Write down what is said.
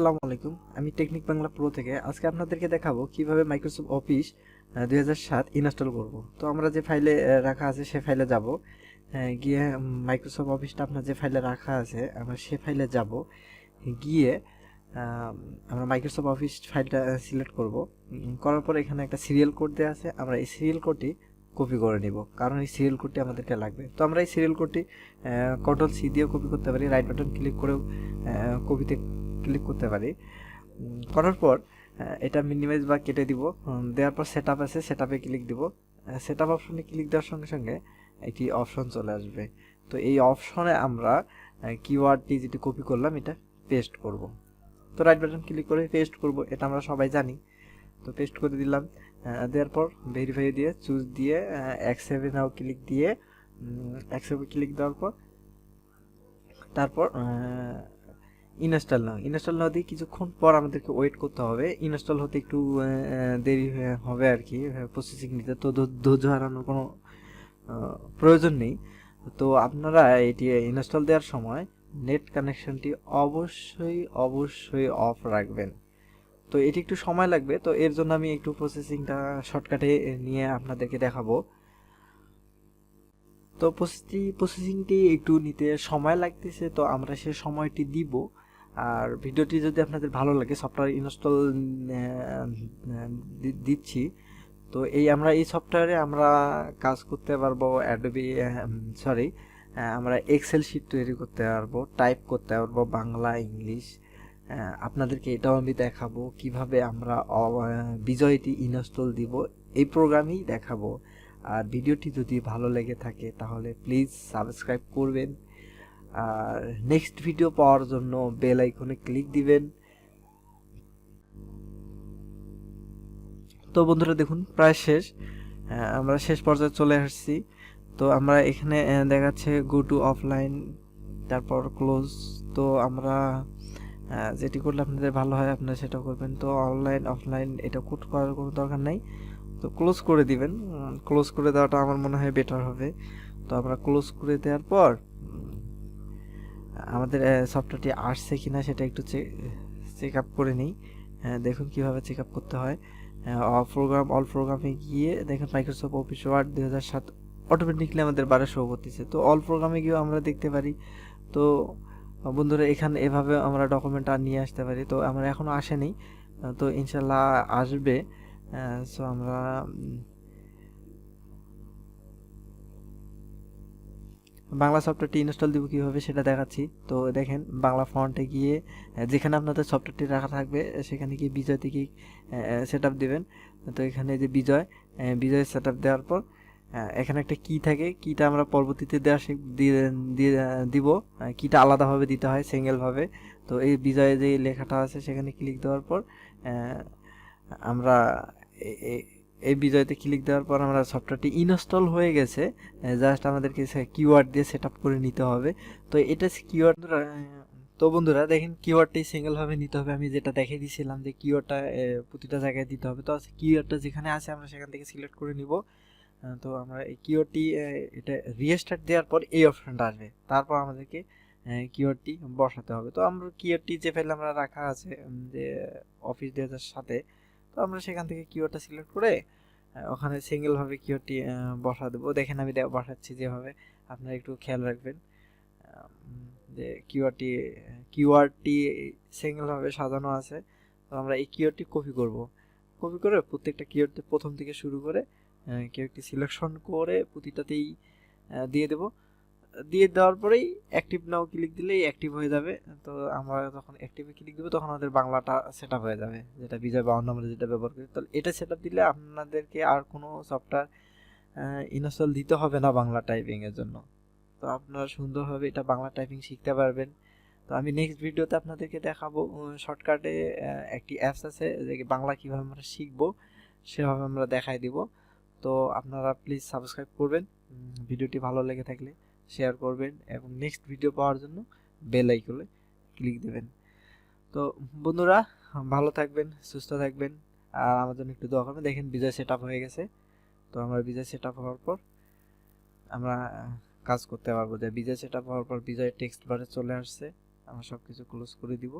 আসসালামু আলাইকুম। আমি টেকনিক বাংলা প্রো থেকে আজকে আপনাদেরকে দেখাবো কিভাবে মাইক্রোসফট অফিস 2007 ইনস্টল করব। তো আমরা যে ফাইলে রাখা আছে সে ফাইলে যাব, গিয়ে মাইক্রোসফট অফিসটা আপনার যে ফাইলে রাখা আছে আমরা সে ফাইলে যাব, গিয়ে আমরা মাইক্রোসফট অফিস ফাইলটা সিলেক্ট করব। করার পর এখানে একটা সিরিয়াল কোড দেওয়া আছে, আমরা এই সিরিয়াল কোডটি কপি করে নিব, কারণ এই সিরিয়াল কোডটি আমাদেরকে লাগবে। তো আমরা এই সিরিয়াল কোডটি কন্ট্রোল সি দিয়েও কপি করতে পারি, রাইট বাটন ক্লিক করেও কপিতে ক্লিক করতে পারি। করার পর এটা মিনিমাইজ বা কেটে দিব। দেওয়ার পর সেটআপ আছে, সেটআপে ক্লিক দিব। সেটআপ অপশনে ক্লিক দেওয়ার সঙ্গে সঙ্গে একটি অপশন চলে আসবে। তো এই অপশনে আমরা কিওয়ার্ডটি যেটি কপি করলাম এটা পেস্ট করব। তো রাইট বাটন ক্লিক করে পেস্ট করব, এটা আমরা সবাই জানি। তো পেস্ট করে দিলাম। দেওয়ার পর ভেরিফাই দিয়ে চুজ দিয়ে অ্যাকসেপ্ট নাও ক্লিক দিয়ে অ্যাকসেপ্ট ক্লিক দেওয়ার পর তারপর ইনস্টল নাও দিয়ে কিছুক্ষণ পর আমাদেরকে ওয়েট করতে হবে। ইনস্টল হতে একটু দেরি হবে আর কি, প্রসেসিং নিতে। তো ধৈর্য হারানোর কোনো প্রয়োজন নেই। তো আপনারা এটি ইনস্টল দেওয়ার সময় নেট কানেকশনটি অবশ্যই অফ রাখবেন। তো এটি একটু সময় লাগবে, তো এর জন্য আমি একটু প্রসেসিংটা শর্টকাটে নিয়ে আপনাদেরকে দেখাবো। তো প্রসেসিংটি একটু নিতে সময় লাগতেছে, তো আমরা সে সময়টি দিব। আর ভিডিওটি যদি আপনাদের ভালো লাগে, সফটওয়্যার ইনস্টল দিচ্ছি। তো আমরা এই সফটওয়্যারে আমরা কাজ করতে পারবো আমরা এক্সেল শিট তৈরি করতে পারবো, টাইপ করতে পারবো বাংলা ইংলিশ। আপনাদেরকে এটাও আমি দেখাবো কিভাবে আমরা বিজয়টি ইনস্টল দিব, এই প্রোগ্রামেই দেখাবো। আর ভিডিওটি যদি ভালো লেগে থাকে তাহলে প্লিজ সাবস্ক্রাইব করবেন, আর নেক্সট ভিডিও পাওয়ার জন্য বেল আইকনে ক্লিক দিবেন। তো বন্ধুরা দেখুন প্রায় শেষ, আমরা শেষ পর্যায়ে চলে আসছি। তো আমরা এখানে দেখাচ্ছে গো টু অফলাইন, তারপর ক্লোজ। তো আমরা যেটি করলে আপনাদের ভালো হয় আপনারা সেটা করবেন। তো অনলাইন অফলাইন এটা কোড করার কোনো দরকার নাই, তো ক্লোজ করে দিবেন। ক্লোজ করে দেওয়াটা আমার মনে হয় বেটার হবে। তো আমরা ক্লোজ করে দেওয়ার পর আমাদের সফটওয়্যারটি আসছে কিনা সেটা একটু চেক আপ করে নিই। দেখুন কিভাবে চেক আপ করতে হয়। অল প্রোগ্রামে গিয়ে দেখেন মাইক্রোসফট অফিস ওয়ার্ড 2007 অটোমেটিকলি আমাদের বারে শো করতেছে। তো অল প্রোগ্রামে গিয়েও আমরা দেখতে পারি। তো বন্ধুরা এখানে এভাবে আমরা ডকুমেন্টটা নিয়ে আসতে পারি। তো আমার এখনও আসেনি, তো ইনশাল্লাহ আসবে। সো আমরা বাংলা সফটওয়্যারটি ইনস্টল দিব কীভাবে সেটা দেখাচ্ছি। তো দেখেন বাংলা ফন্টে গিয়ে যেখানে আপনাদের সফটওয়্যারটি রাখা থাকবে সেখানে গিয়ে বিজয় থেকে সেট আপ দেবেন। তো এখানে যে বিজয় সেট আপ দেওয়ার পর এখানে একটা কি থাকে, কিটা আমরা পরবর্তীতে দিব। কিটা আলাদাভাবে দিতে হয়, সিঙ্গেলভাবে। তো এই বিজয়ে যে লেখাটা আছে সেখানে ক্লিক দেওয়ার পর আমরা এই বিজয়তে ক্লিক দেওয়ার পর আমরা সফটওয়্যারটি ইনস্টল হয়ে গেছে। জাস্ট আমাদেরকে কিওয়ার্ড দিয়ে সেট আপ করে নিতে হবে। তো এটা কিওয়ার্ড। তো বন্ধুরা দেখেন কিওয়ার্ডটি সিঙ্গেলভাবে নিতে হবে। আমি যেটা দেখিয়ে দিয়েছিলাম যে কিওয়ার্ডটা প্রতিটা জায়গায় দিতে হবে। তো কিওয়ার্ডটা যেখানে আছে আমরা সেখান থেকে সিলেক্ট করে নিব। তো আমরা এই কিওয়ার্ডটি এটা রিস্টার্ট দেওয়ার পর এই অপশনটা আসবে, তারপর আমাদেরকে কিওয়ার্ডটি বসাতে হবে। তো আমরা কিওয়ার্ডটি যে ফাইলে আমরা রাখা আছে যে অফিস 2007, তো আমরা সেখান থেকে কিওয়ার্ডটা সিলেক্ট করে ওখানে সিঙ্গেলভাবে কিওয়ার্ডটি বসা দেবো। দেখেন আমি বসাচ্ছি যেভাবে, আপনারা একটু খেয়াল রাখবেন যে কিওয়ার্ডটি সিঙ্গেলভাবে সাজানো আছে। তো আমরা এই কিওয়ার্ডটি কপি করে প্রত্যেকটা কিওয়ার্ডতে প্রথম থেকে শুরু করে কিওয়ার্ডটি সিলেকশন করে প্রতিটাতেই দিয়ে দেব। দিয়ে দেওয়ার পরেই অ্যাক্টিভ নাও ক্লিক দিলেই অ্যাক্টিভ হয়ে যাবে। তো আমরা যখন অ্যাক্টিভে ক্লিক দেবো তখন আমাদের বাংলাটা সেট আপ হয়ে যাবে, যেটা বিজয় 52 আমরা যেটা ব্যবহার করি। তাহলে এটা সেট আপ দিলে আপনাদেরকে আর কোনো সফটওয়্যার ইনস্টল দিতে হবে না বাংলা টাইপিংয়ের জন্য। তো আপনারা সুন্দরভাবে এটা বাংলা টাইপিং শিখতে পারবেন। তো আমি নেক্সট ভিডিওতে আপনাদেরকে দেখাবো শর্টকাটে একটি অ্যাপস আছে যে বাংলা কীভাবে আমরা শিখবো সেভাবে আমরা দেখাই দিব। তো আপনারা প্লিজ সাবস্ক্রাইব করবেন, ভিডিওটি ভালো লেগে থাকলে শেয়ার করবেন, এবং নেক্সট ভিডিও পাওয়ার জন্য বেল আইকনে ক্লিক দেবেন। তো বন্ধুরা ভালো থাকবেন, সুস্থ থাকবেন, আর আমার জন্য একটু দোয়া করবেন। দেখেন বিজয় সেট আপ হয়ে গেছে। তো আমরা বিজয় সেট আপ হওয়ার পর আমরা কাজ করতে পারবো। যে বিজয় সেট আপ হওয়ার পর বিজয় টেক্সট বারে চলে আসছে, আমরা সব কিছু ক্লোজ করে দিব।